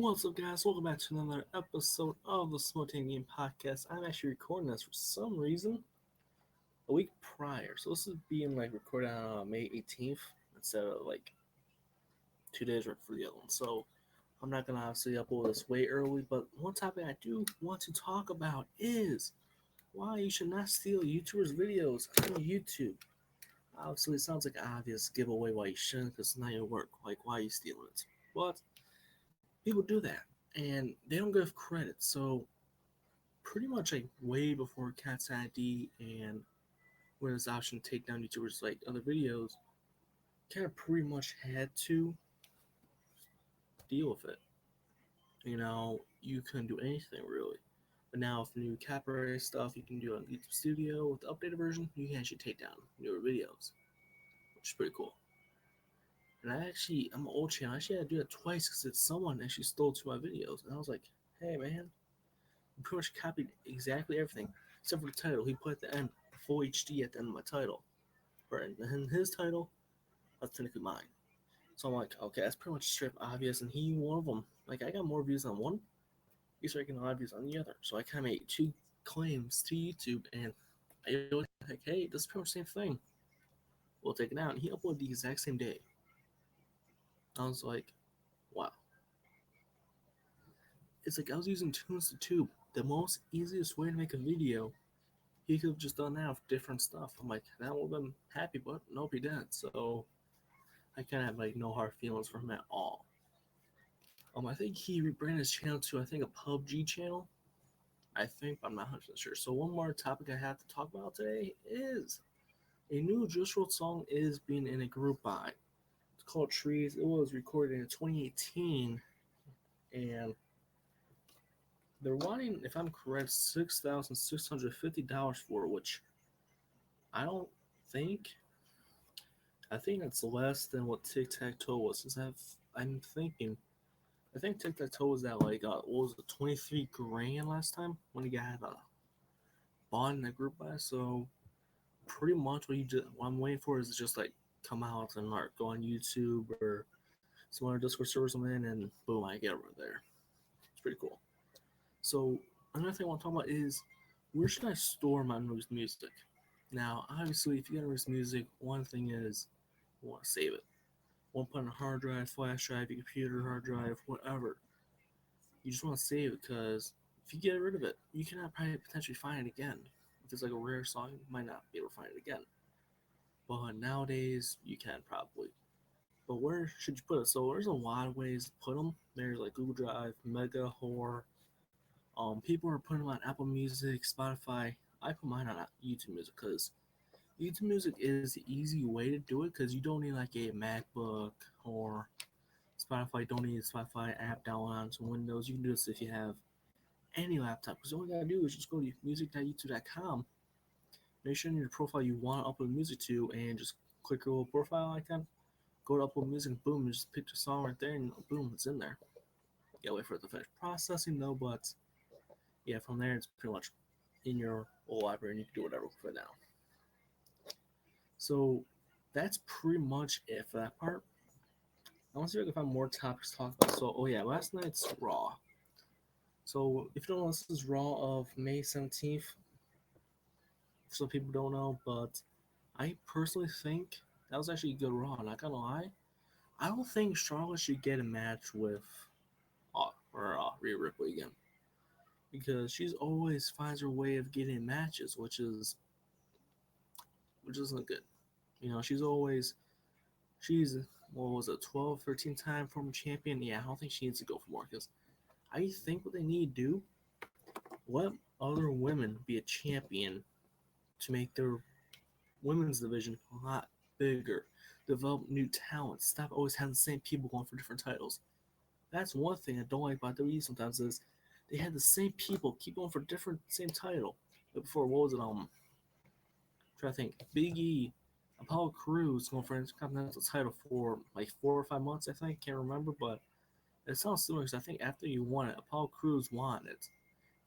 What's up, guys? Welcome back to another episode of the Smoking Game Podcast. I'm actually recording this for some reason a week prior, so this is being recorded on May 18th instead of 2 days right before the other one. So I'm not gonna obviously upload this way early, but one topic I do want to talk about is why you should not steal YouTubers' videos on YouTube. Obviously, it sounds like an obvious giveaway why you shouldn't, because it's not your work. Like, why are you stealing it? But people do that, and they don't give credit. So pretty much way before Cat's ID and when this option to take down YouTubers like other videos, kind of pretty much had to deal with it. You couldn't do anything really. But now with new copyright stuff, you can do it on YouTube Studio with the updated version. You can actually take down newer videos, which is pretty cool. And I'm an old channel. I actually had to do it twice because someone actually stole two of my videos, and I was like, "Hey man, you pretty much copied exactly everything except for the title. He put at the end full HD at the end of my title, or in his title, that's technically mine." So I'm like, okay, that's pretty much straight obvious, and he one of them. Like I got more views on one, he's making a lot of views on the other. So I kind of made two claims to YouTube, and I was like, hey, this is pretty much the same thing. We'll take it out, and he uploaded the exact same day. I was like, wow. It's like I was using Tunes to Tube, the most easiest way to make a video. He could have just done that with different stuff. I'm like, that would have been happy, but nope, he didn't. So I kind of have no hard feelings for him at all. I think he rebranded his channel to a PUBG channel. I think, but I'm not 100% sure. So one more topic I have to talk about today is a new Just World song is being in a group by. It's called Trees. It was recorded in 2018, and they're wanting, if I'm correct, $6,650 for it, which I don't think. I think that's less than what Tic Tac Toe was. I'm thinking, I think Tic Tac Toe was at what was it, 23 grand last time when he got bought in that group buy. So pretty much what I'm waiting for is just come out and go on YouTube or some other Discord server or something, and boom, I get over there. It's pretty cool. So another thing I want to talk about is where should I store my music? Now, obviously, if you're gonna release music, one thing is you want to save it. You want to put on a hard drive, flash drive, your computer, hard drive, whatever. You just want to save it because if you get rid of it, you cannot probably potentially find it again. If it's a rare song, you might not be able to find it again. But nowadays, you can probably. But where should you put it? So there's a lot of ways to put them. There's Google Drive, Mega, Horror. People are putting them on Apple Music, Spotify. I put mine on YouTube Music because YouTube Music is the easy way to do it because you don't need a MacBook or Spotify. Don't need a Spotify app download on some Windows. You can do this if you have any laptop. Because all you gotta do is just go to music.youtube.com, make sure in your profile you want to upload music to, and just click your little profile icon, go to upload music, boom, and just pick the song right there, and boom, it's in there. You gotta wait for it to finish processing though, but yeah, from there it's pretty much in your whole library, and you can do whatever with it now. So that's pretty much it for that part. I want to see if I can find more topics to talk about. So, oh yeah, last night's Raw. So, if you don't know, this is Raw of May 17th. Some people don't know, but I personally think that was actually a good Raw. Not gonna lie, I don't think Charlotte should get a match with Rhea Ripley again because she's always finds her way of getting matches, which isn't good. She's what was it, 12, 13 time former champion. Yeah, I don't think she needs to go for more because I think what they need to do, let other women be a champion to make their women's division a lot bigger, develop new talent, stop always having the same people going for different titles. That's one thing I don't like about WWE sometimes is they had the same people keep going for different same title. Like before, what was it? I'm trying to think. Big E, Apollo Crews going for an Intercontinental title for 4 or 5 months, I think. Can't remember, but it sounds similar because I think after you won it, Apollo Crews won it.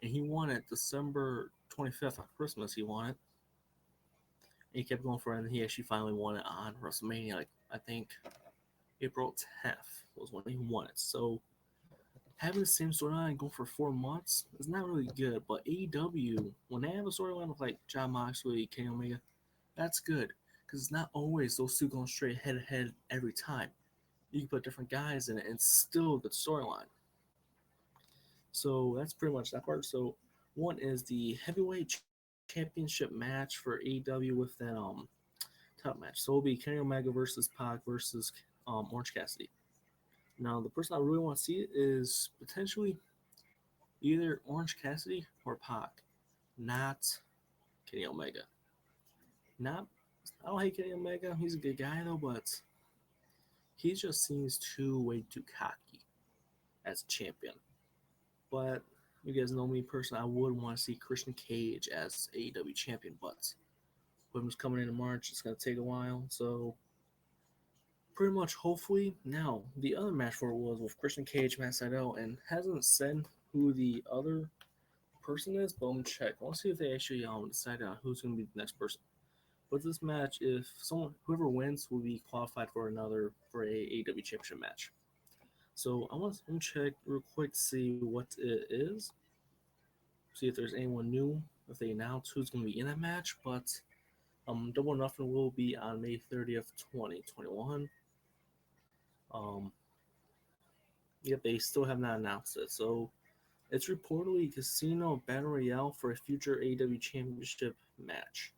And he won it December 25th on Christmas. He won it. And he kept going for it, and he actually finally won it on WrestleMania. I think April 10th was when he won it. So having the same storyline go for 4 months is not really good. But AEW, when they have a storyline with like John Moxley, Kenny Omega, that's good because it's not always those two going straight head to head every time. You can put different guys in it and still a good storyline. So that's pretty much that part. So one is the heavyweight championship match for AEW with that top match. So it'll be Kenny Omega versus Pac versus Orange Cassidy. Now the person I really want to see is potentially either Orange Cassidy or Pac, not Kenny Omega. Not I don't hate Kenny Omega. He's a good guy though, but he just seems way too cocky as a champion. But you guys know me personally. I would want to see Christian Cage as AEW champion, but with him coming in March, it's gonna take a while. So pretty much, hopefully, now the other match for it was with Christian Cage, Matt Sydal, and hasn't said who the other person is, but I'm gonna check. I want to see if they actually decide on who's gonna be the next person. But this match, if someone whoever wins will be qualified for a AEW championship match. So I want to check real quick to see what it is. See if there's anyone new, if they announce who's going to be in that match. But Double or Nothing will be on May 30th, 2021. Um, yep, they still have not announced it. So it's reportedly Casino Battle Royale for a future AEW Championship match.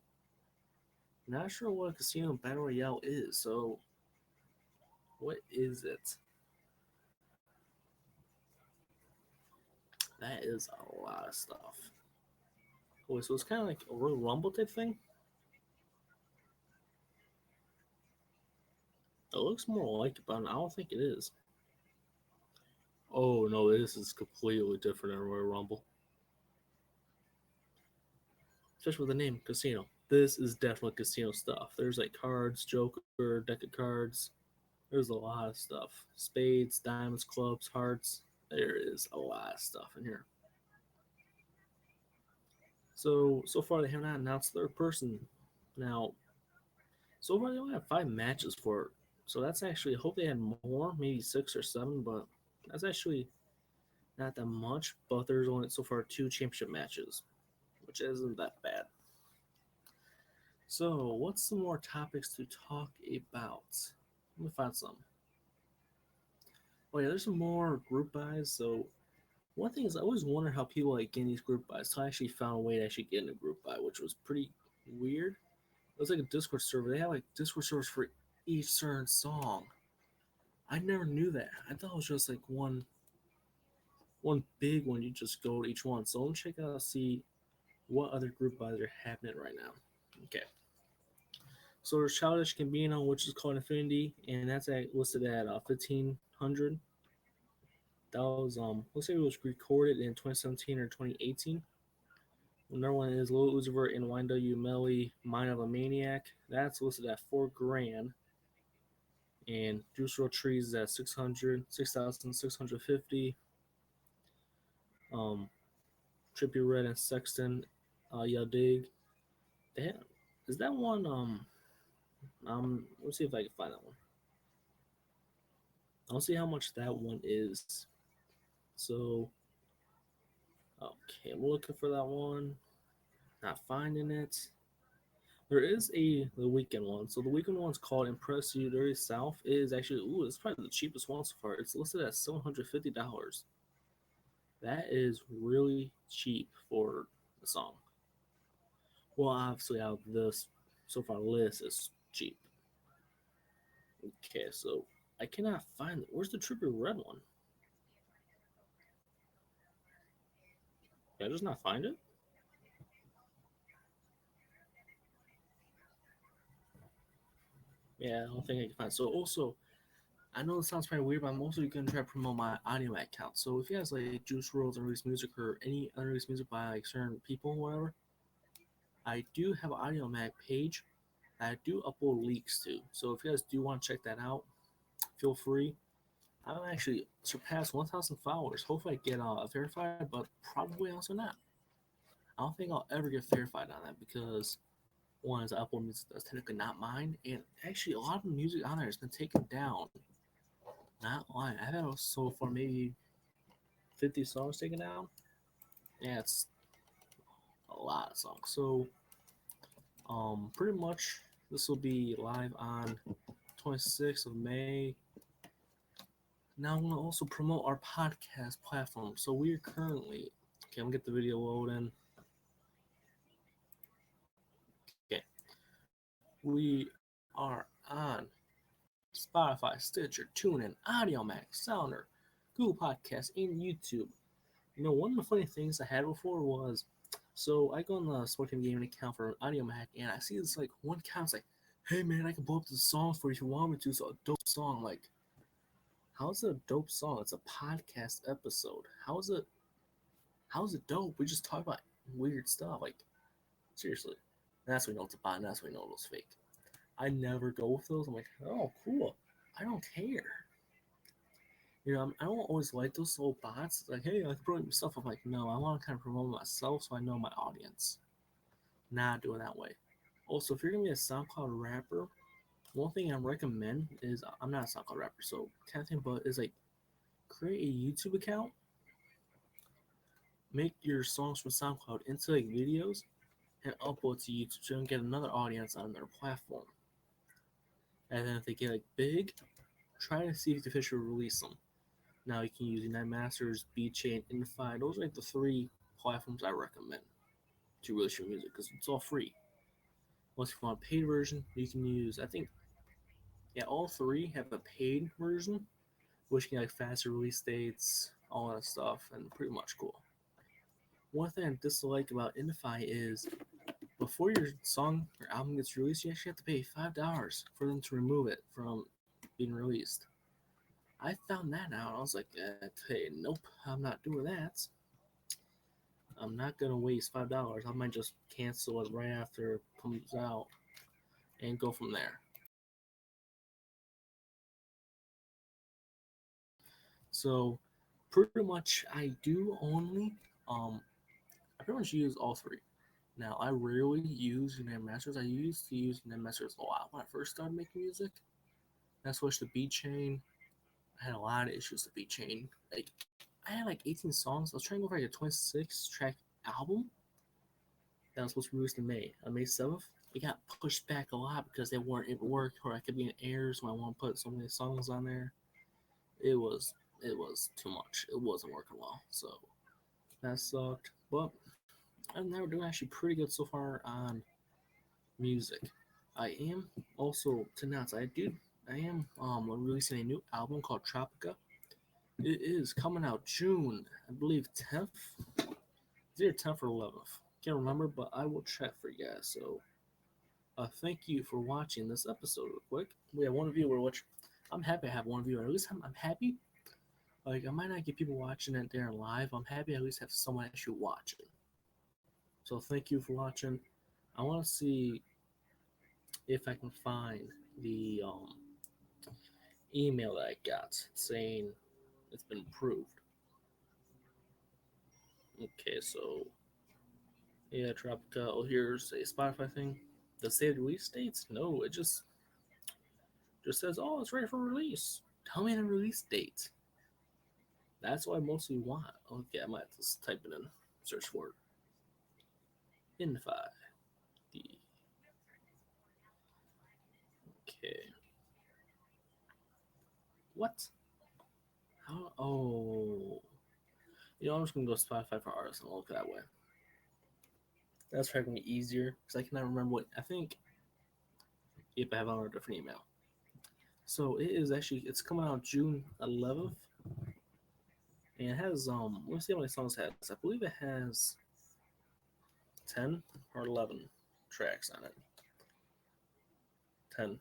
Not sure what Casino Battle Royale is. So what is it? That is a lot of stuff. Oh, so it's kind of like a Royal Rumble type thing. It looks more like it, but I don't think it is. Oh no, this is completely different than Royal Rumble. Especially with the name Casino. This is definitely casino stuff. There's like cards, Joker, deck of cards. There's a lot of stuff. Spades, diamonds, clubs, hearts. There is a lot of stuff in here. So far they have not announced third person. Now, so far they only have 5 matches for it. So that's actually I hope they had more, maybe 6 or 7, but that's actually not that much. But there's only so far 2 championship matches, which isn't that bad. So what's some more topics to talk about? Let me find some. Oh yeah, there's some more group buys. So one thing is I always wonder how people like getting these group buys. So I actually found a way to actually get in a group buy, which was pretty weird. It was like a Discord server. They have like Discord servers for each certain song. I never knew that. I thought it was just like one big one. You just go to each one. So let me check out see what other group buys are happening right now. Okay. So there's Childish Gambino, which is called Infinity, and that's listed at 1500. That was looks like it was recorded in 2017 or 2018. Another one is Lil Uzi Vert and YNW Melly, Mind of a Maniac. That's listed at 4 grand. And Juice WRLD Trees is at 6,650. Um, Trippie Redd and Sexton, Y'all Dig. Damn, is that one? Let's see if I can find that one. I'll see how much that one is. So, okay, I'm looking for that one. Not finding it. There is the weekend one. So the weekend one's called Impress You Dirty South. It is actually it's probably the cheapest one so far. It's listed at $750. That is really cheap for the song. Well, obviously out of this so far list is cheap. Okay, so I cannot find it. Where's the Trippie Redd one? Can I just not find it? Yeah, I don't think I can find it. So also, I know it sounds probably weird, but I'm also going to try to promote my audio account. So if you guys like Juice WRLD and release music or any unreleased music by like certain people or whatever, I do have an audio mag page that I do upload leaks to. So if you guys do want to check that out, feel free. I've actually surpassed 1,000 followers. Hopefully I get verified, but probably also not. I don't think I'll ever get verified on that because one is I upload music that's technically not mine, and actually a lot of the music on there has been taken down. Not lying. I've had so far maybe 50 songs taken down. Yeah, it's a lot of songs. So, pretty much this will be live on 26th of May. Now, I want to also promote our podcast platform. So, we are currently, okay, I'm gonna get the video loading. Okay, we are on Spotify, Stitcher, TuneIn, AudioMac, Sounder, Google Podcasts, and YouTube. You know, one of the funny things I had before was, so I go on the Sporting Gaming account for AudioMac, and I see this like one account's like, "Hey man, I can pull up the songs for you if you want me to." So a dope song, like, how's it a dope song? It's a podcast episode. How's it? How's it dope? We just talk about weird stuff. Like, seriously, that's when you know it's a bot. And that's when you know it was fake. I never go with those. I'm like, oh, cool. I don't care. You know, I don't always like those little bots. Like, hey, I can promote myself. I'm like, no, I want to kind of promote myself so I know my audience. Not doing that way. Also, if you're gonna be a SoundCloud rapper, one thing I recommend is I'm not a SoundCloud rapper, so kind of thing, but is like create a YouTube account, make your songs from SoundCloud into like videos, and upload to YouTube so you can get another audience on their platform. And then if they get like big, try to see if you can officially release them. Now you can use United Masters, BChain, Infi. Those are like the three platforms I recommend to release your music because it's all free. Unless if you want a paid version, you can use, I think, yeah, all three have a paid version, which can like faster release dates, all that stuff, and pretty much cool. One thing I dislike about Infi is before your song or album gets released, you actually have to pay $5 for them to remove it from being released. I found that out. I was like, hey, nope, I'm not doing that. I'm not gonna waste $5. I might just cancel it right after it comes out and go from there. So pretty much I do only I pretty much use all three. Now I rarely use United Masters. I used to use United Masters a lot when I first started making music. I switched to BChain. I had a lot of issues with BChain. Like I had like 18 songs. I was trying to go for like a 26 track album that was supposed to be released in May. On May 7th, it got pushed back a lot because they weren't able to work, or I could be in errors when I want to put so many songs on there. It was too much. It wasn't working well, so that sucked. But I'm now doing actually pretty good so far on music. I am also to announce I am releasing a new album called Tropica. It is coming out June, I believe 10th. It's either 10th or 11th. Can't remember, but I will check for you guys. So, thank you for watching this episode real quick. We have one viewer, which I'm happy I have one viewer. At least I'm happy. Like, I might not get people watching it there live. I'm happy I at least have someone actually watching. So, thank you for watching. I want to see if I can find the email that I got saying it's been approved. Okay, so yeah, Tropica. Oh, here's a Spotify thing. Does it say release dates? No, it just says, oh, it's ready for release. Tell me the release date. That's what I mostly want. Okay, I might have to type it in, search for it. Infi. D. Okay. What? How? Oh. You know, I'm just gonna go Spotify for artists and look that way. That's probably gonna be easier because I cannot remember what I think. If I have on a different email. So it is actually it's coming out June 11th, and it has let's see how many songs it has. I believe it has 10 or 11 tracks on it. 10.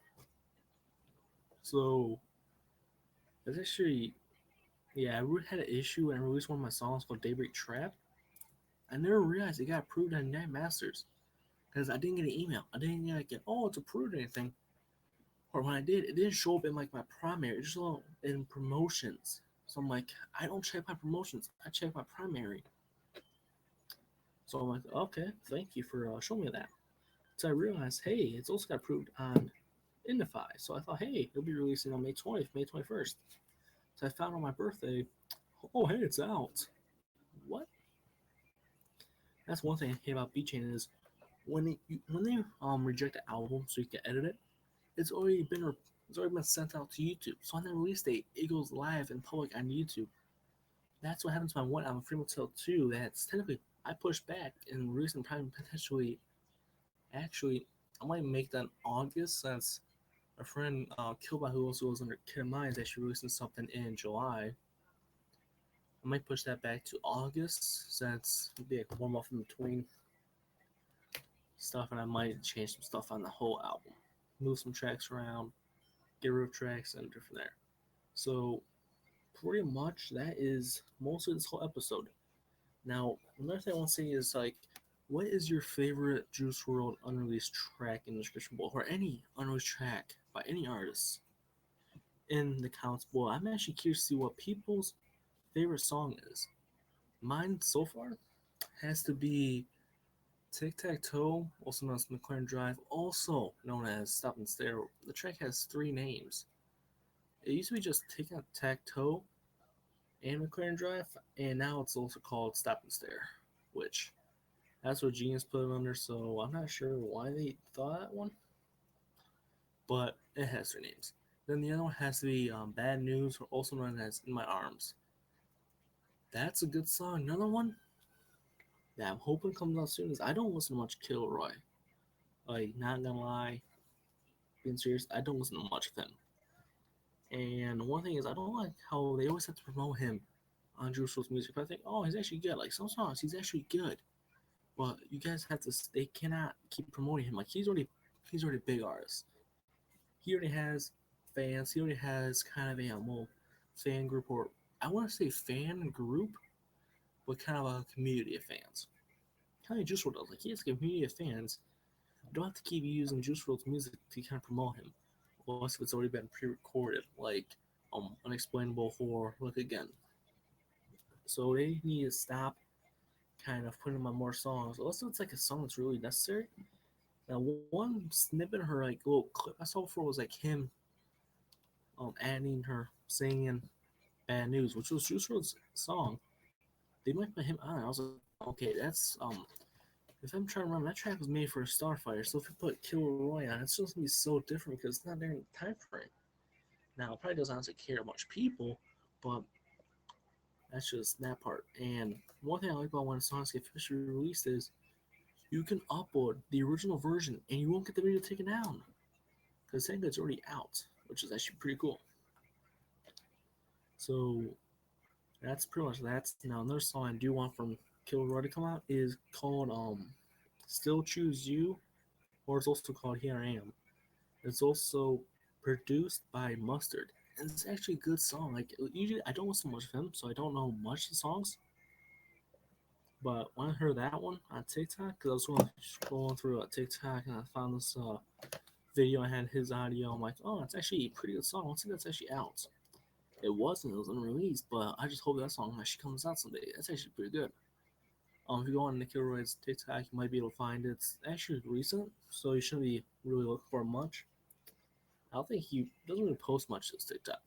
So it's actually yeah, I had an issue when I released one of my songs called Daybreak Trap. I never realized it got approved on Night Masters because I didn't get an email. I didn't get like oh it's approved or anything. Or when I did, it didn't show up in like my primary. It just showed up in promotions. So I'm like, I don't check my promotions. I check my primary. So I'm like, okay, thank you for showing me that. So I realized, hey, it's also got approved on Indify. So I thought, hey, it'll be releasing on May 20th, May 21st. So I found on my birthday, oh, hey, it's out. That's one thing I hate about B-Chain is when they reject the album so you can edit it, it's already been sent out to YouTube. So on the release date, it goes live in public on YouTube. That's what happens to my one album, Freedom Tale 2. That's technically I pushed back and releasing probably potentially actually I might make that in August since a friend Killbot who also goes under Kid Minds actually releasing something in July. I might push that back to August since it'll be like warm up in between stuff, and I might change some stuff on the whole album, move some tracks around, get rid of tracks, and different there. So pretty much that is most of this whole episode. Now, another thing I want to say is like, what is your favorite Juice World unreleased track in the description below, or any unreleased track by any artist in the comments below? I'm actually curious to see what people's favorite song is. Mine so far has to be Tic Tac Toe, also known as McLaren Drive, also known as Stop and Stare. The track has three names. It used to be just Tic Tac Toe and McLaren Drive, and now it's also called Stop and Stare, which that's what Genius put it under, so I'm not sure why they thought that one, but it has three names. Then the other one has to be Bad News, or also known as In My Arms. That's a good song. Another one that I'm hoping comes out soon is I don't listen to much Kilroy. Like, not gonna lie, being serious, I don't listen to much of him. And one thing is, I don't like how they always have to promote him on Juice WRLD's music. But I think, oh, he's actually good. Like, some songs, he's actually good. But you guys have to, they cannot keep promoting him. Like, he's already a big artist. He already has fans. He already has kind of a little fan group, or I want to say fan group, but kind of a community of fans. Kind of Juice WRLD does. Like, he has a community of fans. You don't have to keep using Juice WRLD's music to kind of promote him. Unless it's already been pre-recorded, like Unexplainable Horror, Look Again. So they need to stop kind of putting him on more songs. Unless it's like a song that's really necessary. Now, one snippet of her like little clip I saw before was like him adding her singing Bad News, which was Juice WRLD's song. They might put him on. I was like, okay, that's if I'm trying to remember, that track was made for Starfire, so if you put Kilroy on, it's just gonna be so different because it's not during the time frame. Now, it probably doesn't honestly care much people, but that's just that part. And one thing I like about when songs get officially released is you can upload the original version and you won't get the video taken down because technically it's already out, which is actually pretty cool. So that's pretty much that. Now, another song I do want from Kilroy to come out is called Still Choose You, or it's also called Here I Am. It's also produced by Mustard. And it's actually a good song. Like, usually I don't listen to much of him, so I don't know much of the songs. But when I heard that one on TikTok, because I was scrolling through TikTok and I found this video, I had his audio. I'm like, oh, it's actually a pretty good song. Let's see if that's actually out. It wasn't. It was unreleased, but I just hope that song actually comes out someday. That's actually pretty good. If you go on Nick Kilroy's TikTok, you might be able to find it. It's actually recent, so you shouldn't be really looking for much. I don't think he doesn't really post much to his TikTok.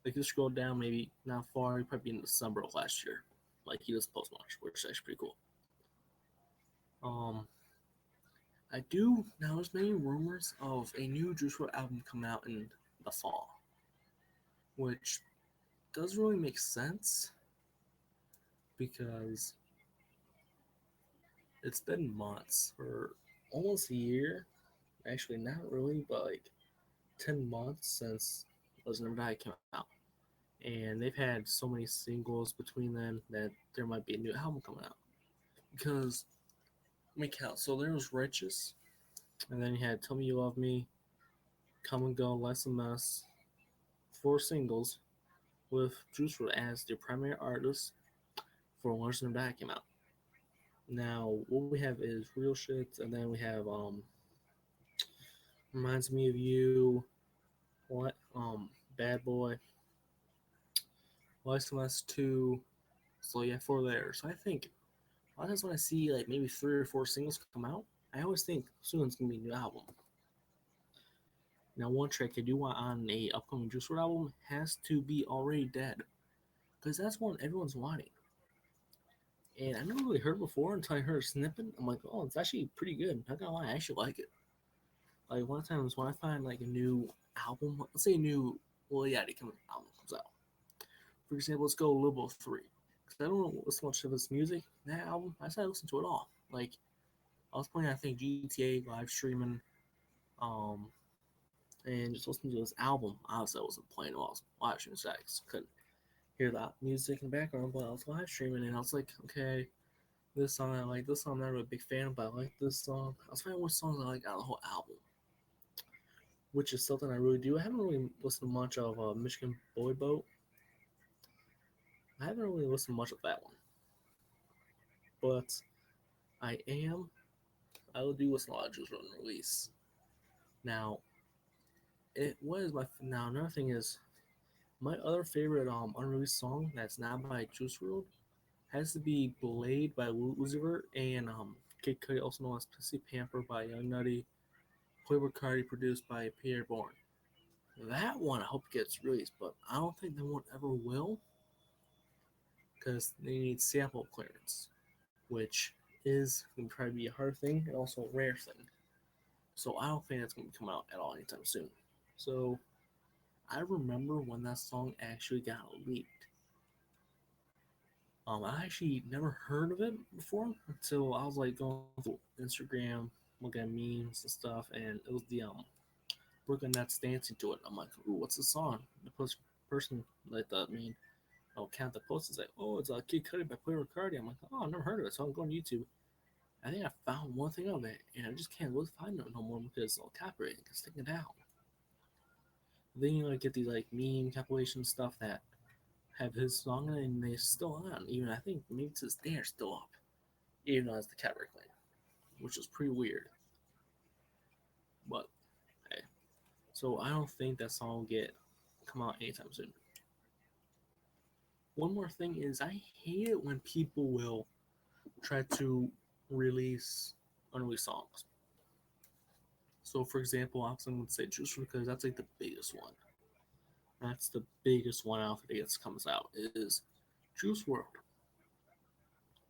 Like, you scroll down maybe not far, he probably in December of last year. Like, he doesn't post much, which is actually pretty cool. I do now. There's many rumors of a new Juice WRLD album coming out in the fall, which doesn't really make sense because it's been months or almost a year. Actually, not really, but like 10 months since Was Never Die came out. And they've had so many singles between them that there might be a new album coming out. Because, let me count. So there was Righteous, and then you had Tell Me You Love Me, Come and Go, Less a Mess, 4 singles with Juice WRLD as the primary artist for Was Never Die came out. Now, what we have is Real Shit, and then we have Reminds Me of You, what? Bad Boy, Less a Mess 2. So yeah, 4 there. So I think a lot of times when I see like maybe 3 or 4 singles come out, I always think soon it's gonna be a new album. Now, one track I do want on a upcoming Juice WRLD album has to be Already Dead, because that's one everyone's wanting. And I never really heard it before until I heard a snippet. I'm like, oh, it's actually pretty good. Not gonna lie, I actually like it. Like one of the times when I find like a new album, let's say a new, well, yeah, it comes album comes out. For example, let's go Libo 3. Because I don't listen much of his music. That album, I started listening to it all. Like I was playing, I think GTA live streaming, um, and just listening to his album. Honestly, I wasn't playing while I was live streaming, so I couldn't hear that music in the background. But I was live streaming, and I was like, okay, this song I like, this song I'm not really a big fan, but I like this song. I was finding what songs I like out of the whole album, which is something I really do. I haven't really listened to much of Michigan Boy Boat. I haven't really listened much of that one, but I am. I will do listen to a lot of Juice WRLD release. Now, it was my now another thing is my other favorite unreleased song that's not by Juice WRLD has to be Blade by Uzi Vert and Kid Cudi, also known as Pussy Pamper by Young Nutty, Playboy Cardi, produced by Pierre Bourne. That one I hope gets released, but I don't think that one ever will because they need sample clearance, which is going to probably be a hard thing and also a rare thing. So I don't think that's going to come out at all anytime soon. So I remember when that song actually got leaked. I actually never heard of it before until I was like going through Instagram, looking at memes and stuff, and it was the Brooklyn Nets dancing to it. I'm like, ooh, what's the song? The person like the main account that posts is like, oh, it's a Kid Cudi by Playboy Cardi. I'm like, oh, I've never heard of it, so I'm going to YouTube. I think I found one thing of it, and I just can't really find it no more because of copyright. It's taken it down. Then you like get these like meme compilation stuff that have his song in it, and they're still on. Even I think maybe to this day they're still up, even though it's the copyright claim, which is pretty weird. But hey, so I don't think that song will get come out anytime soon. One more thing is I hate it when people will try to release unreleased songs. So for example, I'm going to say Juice because that's like the biggest one. That's the biggest one out that gets comes out is Juice WRLD.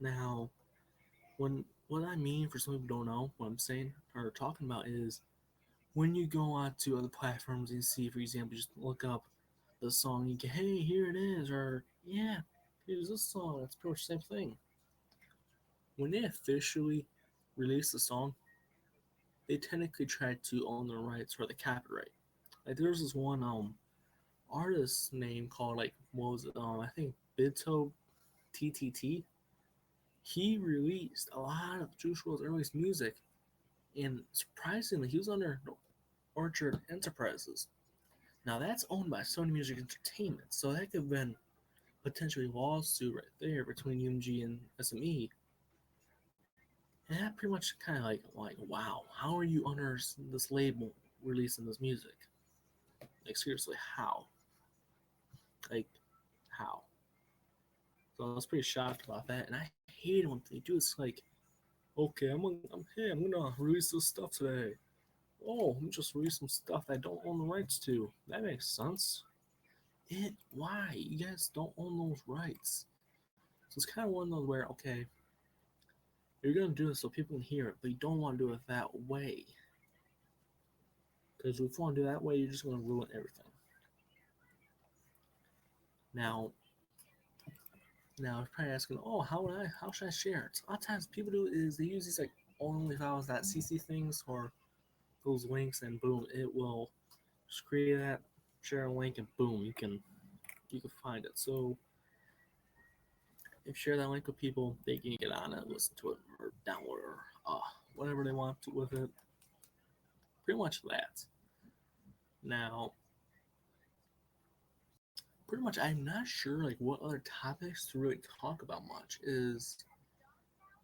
Now, when what I mean for some people don't know what I'm saying or talking about is when you go on to other platforms and see, for example, just look up the song, you get, hey, here it is, or yeah, here's this song. It's pretty much the same thing. When they officially release the song, they technically try to own the rights for the copyright. Like there's this one artist name called like what was it? I think Bito TTT. He released a lot of Juice WRLD's earliest music, and surprisingly, he was under Orchard Enterprises. Now that's owned by Sony Music Entertainment, so that could have been potentially a lawsuit right there between UMG and SME. And that pretty much kind of like wow, how are you under this label releasing this music? Like seriously, how? Like how? So I was pretty shocked about that, and I hate it when they do. It's like, okay, I'm gonna release this stuff today. Oh, let me just release some stuff I don't own the rights to. That makes sense. Why? You guys don't own those rights. So it's kind of one of those where, okay, you're gonna do it so people can hear it, but you don't want to do it that way. Because if you want to do it that way, you're just gonna ruin everything. Now, you're probably asking, oh, how should I share it? So a lot of times people do is they use these like only files that CC things or those links, and boom, it will just create that, share a link, and boom, you can find it. So if you share that link with people, they can get on it, listen to it, or download it, or whatever they want to with it. Pretty much that. Now, pretty much, I'm not sure like what other topics to really talk about much. Is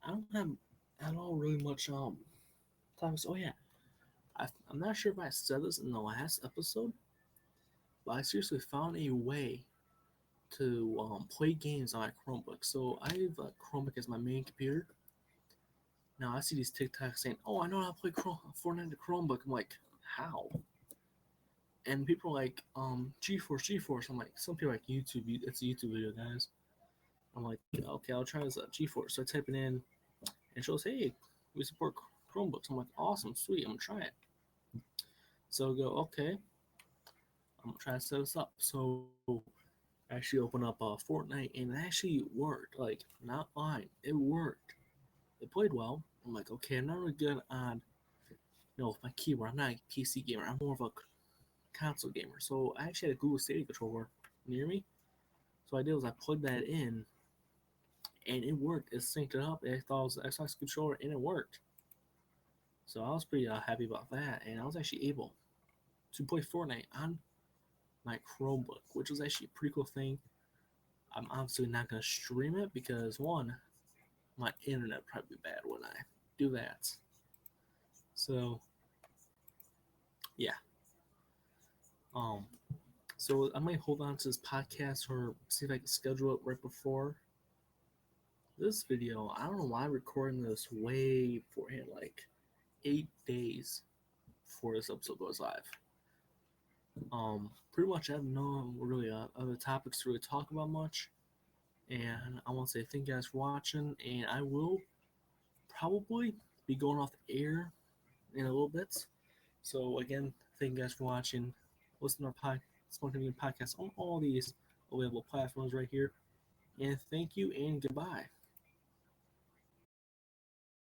I don't have at all really much topics. Oh yeah, I'm not sure if I said this in the last episode, but I seriously found a way to play games on my Chromebook. So I have a Chromebook as my main computer. Now I see these TikToks saying, "Oh, I know how to play Fortnite to Chromebook." I'm like, "How?" And people are like, GeForce. I'm like, some people are like YouTube. It's a YouTube video, guys. I'm like, okay, I'll try this GeForce. So I type it in, and it shows, hey, we support Chromebooks. I'm like, awesome, sweet, I'm gonna try it. So I go, okay, I'm gonna try to set this up. So I actually open up Fortnite, and it actually worked. Like, not lying, it worked. It played well. I'm like, okay, I'm not really good on, with my keyboard. I'm not a PC gamer. I'm more of a console gamer. So I actually had a Google Stadia controller near me. So what I did was I plugged that in, and it worked. It synced it up. I thought it was an Xbox controller, and it worked. So I was pretty happy about that, and I was actually able to play Fortnite on my Chromebook, which was actually a pretty cool thing. I'm obviously not gonna stream it because one, my internet probably be bad when I do that. So yeah, um, so I might hold on to this podcast or see if I can schedule it right before this video. I don't know why I'm recording this way beforehand, like 8 days before this episode goes live. Pretty much I have no really other topics to really talk about much. And I want to say thank you guys for watching, and I will probably be going off the air in a little bit. So again, thank you guys for watching. Listen to our Smart Community Podcast on all these available platforms right here. And thank you and goodbye.